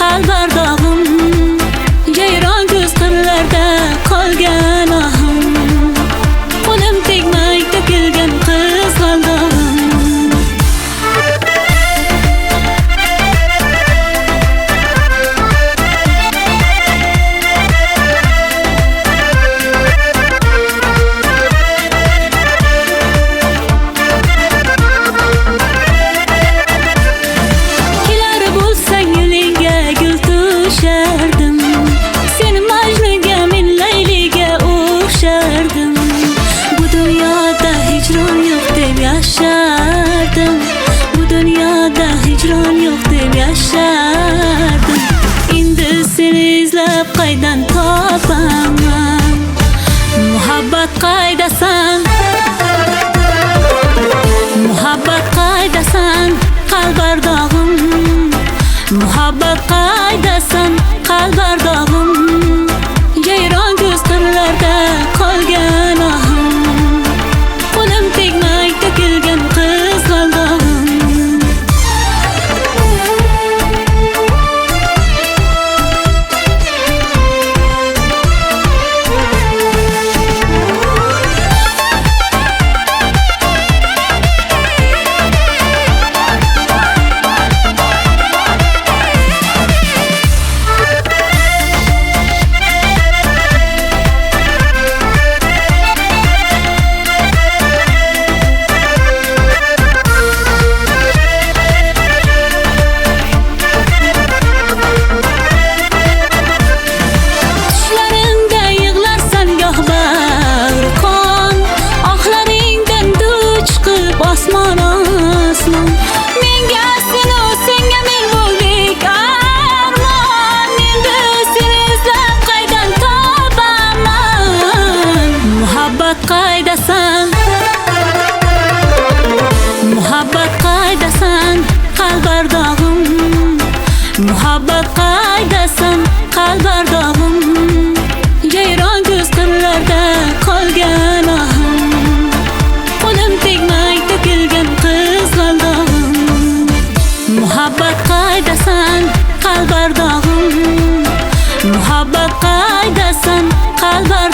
qalbardog'im, jayron ko'z qirlarda qolgan ohim, qo'lim tegmay to'kilgan qizg'aldog'im. Endi seni izlab qaydan topaman? Muhabbat qaydasan? Muhabbat qaydasan? Qalbardog'im, muhabbat qaydasan? Qalbardog'im, jayron ko'z qirlarda qolgan ohim, qo'lim tegmay to'kilgan qizg'aldog'im. Osmon osmon, menga seni, senga men bo'ldik armon. Endi seni izlab qaydan topaman? Muhabbat qaydasan? Muhabbat qaydasan? Qalbardog'im, muhabbat qaydasan? Qalbardog'im, jayron ko'z qirlarda qolgan ohim, qo'lim tegmay to'kilgan qizg'aldog'im. Muhabbat qaydasan? Qalbardog'im, muhabbat qaydasan? Qalbardog'im.